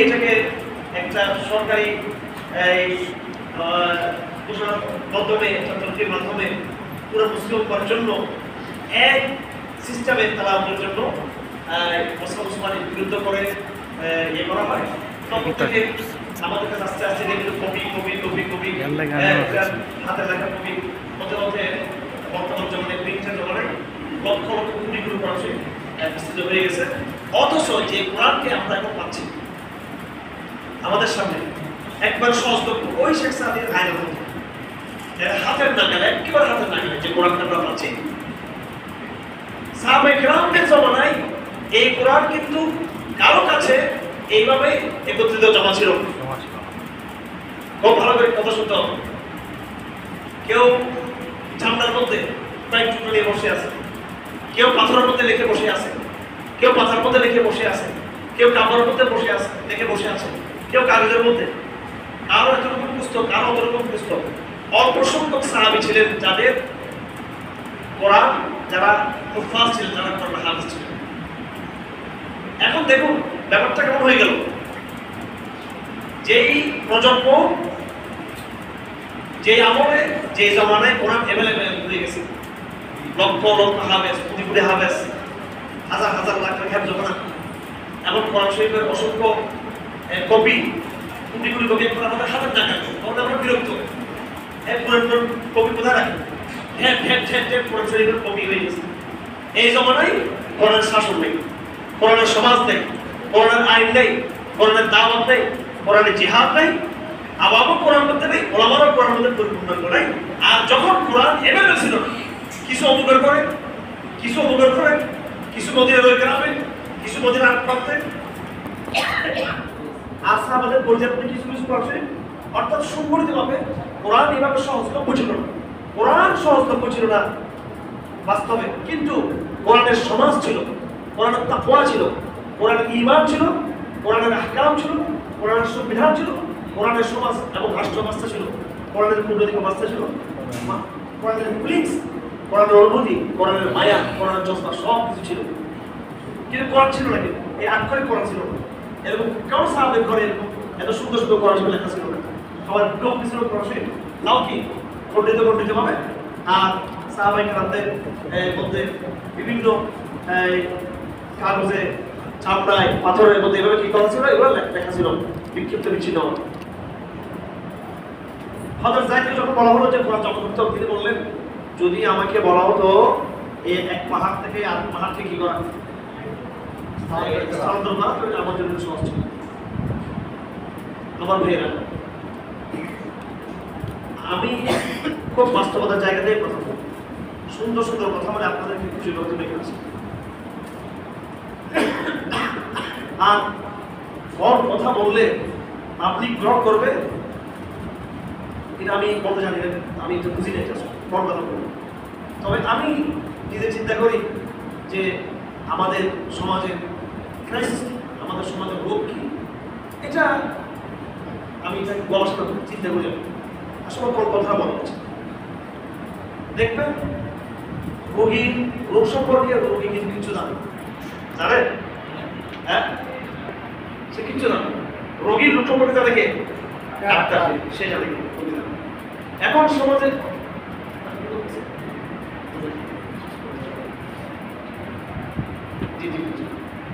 এটাকে একটা সরকারি ঘোষণার মাধ্যমে তন্ত্রের মাধ্যমে পুরো মুসলিম করার জন্য এক সিস্টেমে তালাওয়াতের জন্য ওসমানের বিরুদ্ধ করে ইয়ে করা হয়। তখন থেকে আমাদের কাছে আস্তে আস্তে দেখলো কবি হাতে লেখা কবি হতে হতে বর্তমান জমানায় প্রিন্টের জমানায় লক্ষ লক্ষ কোটিগুলো মানুষ বিস্তৃত হয়ে গেছে। অথচ যে কোরআনকে আমরা এখন পাচ্ছি আমাদের সামনে একবার সহজলভ্য ওই শেখ সাদির আইনের মধ্যে হাতের নাগালে একেবারে হাতের নাগালে যে কোরআনটা আমরা পাচ্ছি, সাহাবায়ে কেরামদের জমানায় এই কোরআন কিন্তু কারো কাছে এইভাবে একত্রিত জমা ছিল। খুব ভালো করে কথা শুনতে হবে। কেউ ঝামলার মধ্যে প্রায় টুকরো নিয়ে বসে আছে, কেউ পাথরের মধ্যে লিখে বসে আছে, কেউ পাথরের মধ্যে লিখে বসে আছে, কেউ কাপড়ের মধ্যে বসে আছে লিখে বসে আছে, কেউ কাগজের মধ্যে, কারো এতরকম পুস্তক, কারো অতরকম পুস্তক। অল্প সংখ্যক সাহাবী ছিলেন যাদের কোরআন, যারা হুফাজ ছিলেন, যারা কোরআন হাফেজ ছিলেন। এখন দেখুন ব্যাপারটা কেমন হয়ে গেল। যেই প্রজন্ম, যে আমলে, যে জমানায় কোরআন অ্যাভেলেবেল হয়ে গেছে, লক্ষ লক্ষ হাফেজ, কোটি কোটি হাফেজ, হাজার হাজার লাখ লাখ হাফেজ কোরআন, এমন কোরআন শরীফের অসংখ্য কপি, কোটি কোটি কপি এখন আমাদের হাতের টাকা, তখন আমরা বিরক্ত। কপি কোথায় রাখি? কোরআন শরীফের কপি হয়ে গেছে। এই জমানায় কোরআনের শাসন নেই, কোরআনের সমাজ নেই, কোরআনের আইন নেই, কোরআনের দাওয়াত নেই, কোরআনের জিহাদ নেই, আবাবও কোরআন মধ্যে নেই, ওলামারও কোরআন মধ্যে পরিপূর্ণ নাই। আর যখন কোরআন এভাবে ছিল না, কিছু অবকার করে, কিছু অবকার করে, কিছু মদিনার ওই গ্রামে, কিছু মদিনার প্রান্তে, আর আমাদের পর্যাপ্ত কিছু কিছু আছে। অর্থাৎ সুপরিচিতভাবে কোরআন এভাবে সহজলভ্য ছিল না, কোরআন সহজলভ্য ছিল না বাস্তবে, কিন্তু কোরআনের সমাজ ছিল, কোরআনের তাকওয়া ছিল, কোরআনের ঈমান ছিল, কোরআনের আহকাম ছিল, কোরআনের সংবিধান ছিল, কোরআনের সমাজ এবং রাষ্ট্র ব্যবস্থা ছিল, কোরআনের কূটনৈতিক ব্যবস্থা ছিল, কোরআনের ফিলিংস, কোরআনের অনুভূতি, কোরআনের মায়া, কোরআনের জজবা সব কিছু ছিল। কিন্তু কোরআন ছিল না, কিন্তু এই আক্ষরিক কোরআন ছিল না। এরকম কেউ সাহাবের ঘরে এত সুন্দর সুন্দর কোরআন শরীফ লেখা ছিল না। সবার লোক ছিল কোরআন শরীফ নাও কি খণ্ডিত ভাবে। আর সাহাবায়ে কেরামদের মধ্যে বিভিন্ন কাগজে, চামড়ায়, পাথরের মধ্যে এভাবে কি করা ছিল, এগুলো লেখা ছিল বিক্ষিপ্ত বিচ্ছিন্ন। হযরত যায়েদকে যখন বলা হলো যে কোরআন জমা করতে হবে, তিনি বললেন যদি আমাকে বলা হতো এই এক পাহাড় থেকে আর পাহাড়কে কি করা স্থানান্তর করা, তাহলে আমার জন্য সহজ ছিল। আমার ভাইয়েরা, আমি খুব বাস্তবতার জায়গা থেকে কথা বলবো, সুন্দর সুন্দর কথা বলে আপনাদেরকে খুশি করতে পেরেছি। আর ফল কথা বললে আপনি গ্রহণ করবে, এটা আমি বলতে জানি না, আমি তো বুঝি না ফল কথা বলবো। তবে আমি নিজে চিন্তা করি যে আমাদের সমাজের ক্রাইসিস, আমাদের সমাজের রোগ কি, এটা আমি এটাকে গবেষণা চিন্তা করি। আসলে কোন কথা বলা হচ্ছে দেখবেন, রোগীর রোগ সম্পর্কে রোগী কিন্তু কিছু জানে, জানেন? হ্যাঁ, সে কিছু জানে। রোগীর রোগ সম্পর্কে জানে কে? ডাক্তার, সে জানে কে? এখন সমাজে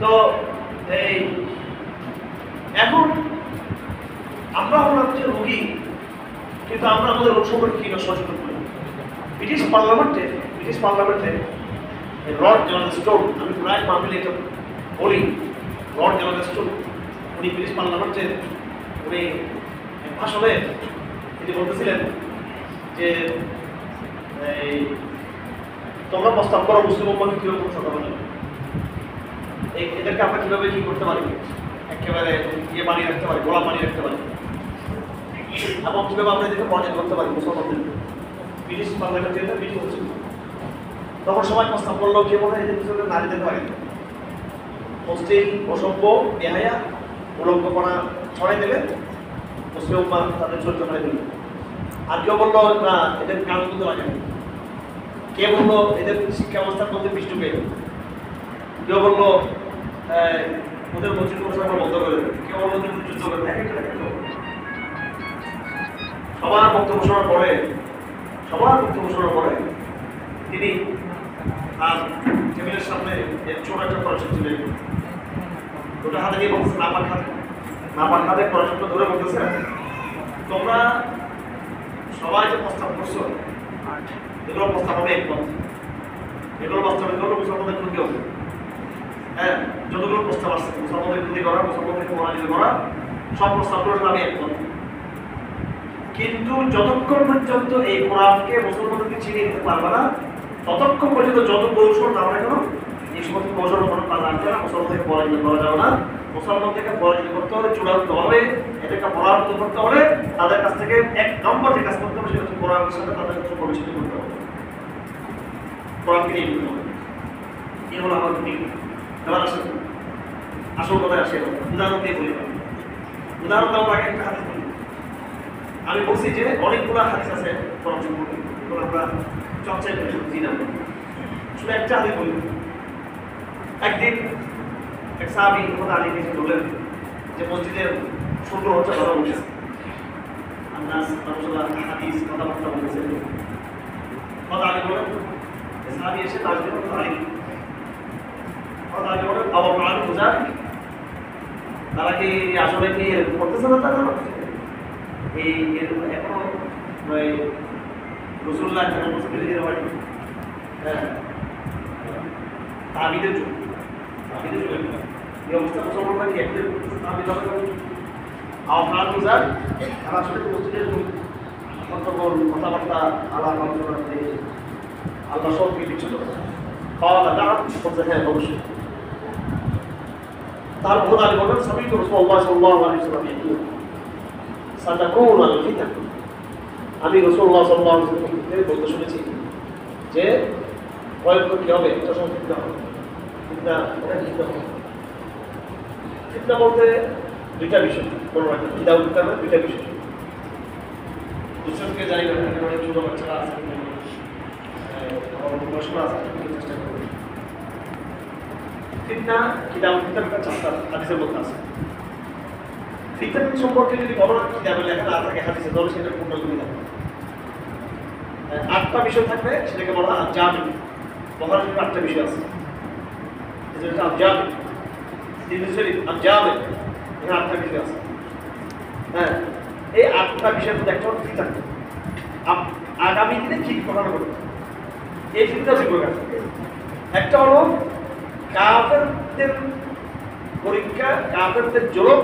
তো এই এখন আমরা হলাম যে রোগী, কিন্তু আমরা আমাদের রোগ সম্পর্কে কি না সচেতন করি। ব্রিটিশ পার্লামেন্টে লর্ড জেনারেল স্টোন, আমি প্রায় মাহফিলে এটা বলি, লর্ড জেনারেল স্টোন উনি ব্রিটিশ পার্লামেন্টে উনি ভাষণে তিনি বলতেছিলেন যে তোমরা প্রস্তাব করো মুসলিম উম্মাহকে কিভাবে ধ্বংস করা যাবে, এদেরকে আমরা কিভাবে কি করতে পারি, একেবারে ইয়ে বানিয়ে রাখতে পারি, গোলাম বানিয়ে রাখতে পারি, এবং কিভাবে আমরা এদেরকে পরাজিত করতে পারি মুসলমানদের। ব্রিটিশ পার্লামেন্টে এটা মিটিং হচ্ছিল, তখন সবাই প্রস্তাব করলো কে বলে এদের পিছনে নারীদের পারে, মুসলিম অসভ্য বেহায়া উলঙ্গপনা ছড়াই দেবে, মুসলিম উম্মাহ তাদের চরিত্র করে দেবে। আর কেউ বললো না এদের কাজ করতে লাগে, কে বললো এদের শিক্ষা ব্যবস্থার মধ্যে বিষ ঢুকে, কেউ বললো ওদের মসজিদ পরিষেবা বন্ধ করে দেবে, কেউ বললো বক্তব্য শোনার পরে তিনি আর টেবিলের সামনে ছোট একটা পড়াশোনা ছিল, ওটা হাতে নিয়ে বলতেছে নাপাক হাতে পড়াশোনা ধরে বলতেছে, তোমরা সবাই যে প্রস্তাব করছো এগুলো প্রস্তাব হবে একমত, এগুলো মুসলমানদের ক্ষতি হবে। হ্যাঁ, যতগুলো প্রস্তাব আসছে মুসলমানদের ক্ষতি করা, মুসলমানদেরকে পরাজিত করা, সব প্রস্তাবগুলোর সাথে আমি একমত। কিন্তু যতক্ষণ পর্যন্ত এই কোরআনকে মুসলমানদেরকে ছিনিয়ে দিতে পারবে না, ততক্ষণ পর্যন্ত যত কৌশল না হয় কেন, এই সমস্ত কৌশল কোনো কাজ আসবে না, মুসলমানদেরকে পরাজিত করা যাবে না। মুসলমানদেরকে পরাজিত করতে হলে চূড়ান্তভাবে এটাকে পরাজিত করতে হলে তাদের কাছ থেকে এক নম্বর যে কাজ করতে হবে সেটা হচ্ছে কোরআনের সাথে তাদের পরিচিত করতে হবে, কোরআনকে নিয়ে নিতে হবে। এই হলো আমার দিক। এবার আসল কথায় আসে, উদাহরণ দিয়ে বলি। উদাহরণ দেওয়ার আগে একটা হাদিস বলি। আমি বলছি যে অনেকগুলো হাদিস আছে কোরআন সম্পর্কে, আমরা চর্চায় জি না, শুধু একটা হাদিস বলি। একদিন এক সাহাবী কথা আলী এসে বললেন যে মসজিদের শুক্র হচ্ছে কথা বলছে, হাদিস কথাবার্তা বলতেছে। কথা আলী বলেন, সাহাবী এসে তার জন্য কথা আলী বলেন, আবার প্রাণ বোঝার তারা কি আসলে কি করতেছে না, তারা এই এখনো রসুল্লাহ তাবিদের যুগ, এই অবস্থা মুসলমানরা কি একদিন আহ্বান বোঝার তারা আসলে মসজিদের কথাবার্তা আলাপ আলোচনা আল্লাহ সব কিছু ছিল পাওয়া দাঁড়ান বলছে হ্যাঁ অবশ্যই। তারপর আলী বলেন সামিত রাসূলুল্লাহ সাল্লাল্লাহু আলাইহি ওয়াসাল্লাম ইয়াকুল সাতাকুন আল ফিতান, আমি রাসূলুল্লাহ সাল্লাল্লাহু আলাইহি ওয়াসাল্লাম বলতে শুনেছি যে ভয়ঙ্কর কি হবে, এটা সব ফিতনা হবে। ফিতনা বলতে দুইটা বিষয়, কোনো একটা কিতাব কিতাবে দুইটা বিষয়। দুজনকে জানি না, অনেক ছোট বাচ্চারা আছে, পড়াশোনা আছে, চেষ্টা করবে। ফিতনা কিতাব কিতাবটা চারটা হাদিসের মধ্যে আছে। ফিতনা সম্পর্কে যদি কোনো কিতাবে লেখা না থাকে হাদিসে, তাহলে সেটা পূর্ণগুলি থাকবে। 8টা বিষয় থাকবে, সেটাকে বলা হয় জামি। বুখারীর 8টা বিষয় আছে, যেটা জামি, তিরমিজির জামি, এখানে 8টা বিষয় আছে। হ্যাঁ, এই 8টা বিষয়ের মধ্যে একটা হলো ফিতনা। আগামী দিনে কি ঘটনা ঘটবে, এই ফিতনা দুই প্রকার। একটা হলো কাফেরদের পরীক্ষা, কাফেরদের জোর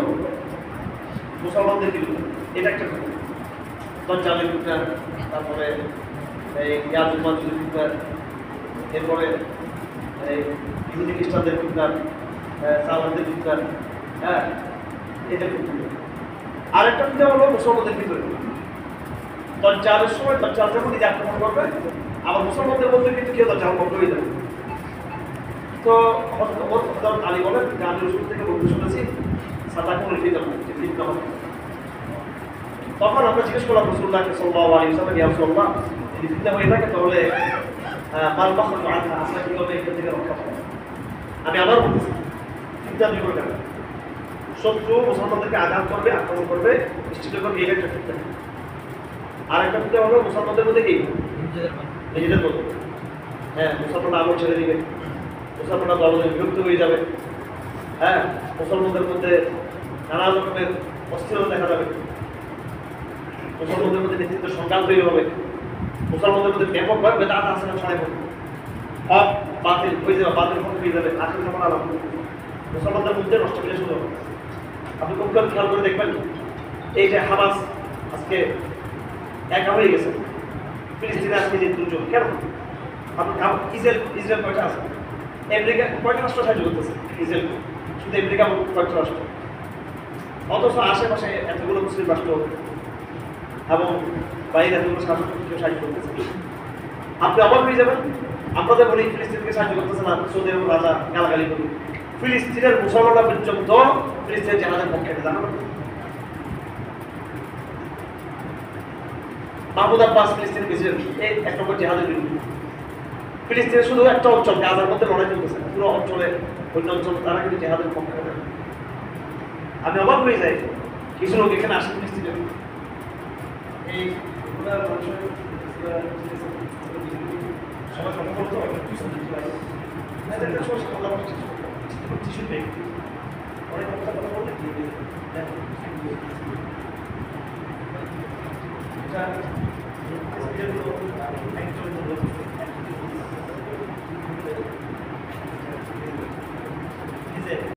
মুসলমানদের বিরুদ্ধে, এটা একটা ফিতনা। দজ্জালের ফিতনা, তারপরে এই ইয়াজুজ মাজুজের ফিতনা, এরপরে এই ইহুদি খ্রিস্টানদের ফিতনা, সালামদের ফিতনা, হ্যাঁ এদের ফিতনা। আরেকটা ফিতনা হলো মুসলমানদের ভিতরে। দজ্জালের সময় দজ্জাল যখন নিজে আক্রমণ করবে, আবার মুসলমানদের মধ্যে কিন্তু কেউ দজ্জাল বন্ধ হয়ে যাবে। তো আলী বলেন যে আমি রসুল থেকে বলতে শুনেছি সাতাকুল ফিতনা হবে। তখন আমরা জিজ্ঞেস করলাম রাসূলুল্লাহ সাল্লাল্লাহু আলাইহি ওয়াসাল্লাম, ইয়া রাসূলুল্লাহ, যদি ফিতনা হয়ে থাকে তাহলে মাল মাখরুজ আনহা, আমরা কিভাবে এখান থেকে রক্ষা পাবো? আমি আবার বলতেছি, ফিতনা দুই প্রকার। শত্রু মুসলমানদেরকে আঘাত করবে, আক্রমণ করবে, নিশ্চিত করবে, এটা একটা ফিতনা। আর একটা ফিতনা হলো মুসলমানদের মধ্যে কি নিজেদের মধ্যে, হ্যাঁ মুসলমানরা আমল ছেড়ে দিবে, মুসলমানরা দলে বিভক্ত হয়ে যাবে, হ্যাঁ মুসলমানদের মধ্যে নানা রকমের অস্থিরতা দেখা যাবে, মুসলমানদের মধ্যে নেতৃত্ব সংগ্রাম তৈরি হবে, মুসলমানদের মধ্যে ব্যাপকভাবে বেদাত আচরণ ছড়াই পড়বে, হক বাতিল হয়ে যাবে, বাতিল হক হয়ে যাবে, আখের zaman আলাম মুসলমানদের মধ্যে নষ্ট করে শুরু হবে। আপনি খুব খেয়াল করে দেখবেন, এই যে হামাস আজকে একা হয়ে গেছে, ফিলিস্তিনে আজকে যে দুর্যোগ, কেন? আপনি ইসরায়েল কয়টা আছে? আমেরিকা কয়টা রাষ্ট্র সাহায্য করতেছে ইসরায়েল? শুধু আমেরিকা কয়েকটা রাষ্ট্র, অথচ আশেপাশে এতগুলো মুসলিম রাষ্ট্র এবং বাইরে এতগুলো শাসক কেউ সাহায্য করতেছে। আপনি অবাক হয়ে যাবেন, আমরা যে বলি ফিলিস্তিনকে সাহায্য করতেছে না, সৌদি আরব রাজা গালাগালি করি, ফিলিস্তিনের মুসলমানরা পর্যন্ত ফিলিস্তিনের জাহাজের পক্ষে জানানো। মাহমুদ আব্বাস ফিলিস্তিন প্রেসিডেন্ট, এই এক নম্বর জাহাজের বিরুদ্ধে। ফিলিস্তিনের শুধু একটা অঞ্চল গাজার মধ্যে লড়াই চলতেছে, পুরো অঞ্চলে অন্য অঞ্চল তারা কিন্তু জেহাদের পক্ষে থাকে। আমি অবাক হয়ে যাই, কিছু লোক এখানে আসে ফিলিস্তিনের এই আমরা মানুষের সমাজ অনেক তো একটা ছোট কথা বলছি টিস্যু পেয়ে অনেক কথা বলতে দিয়ে এটা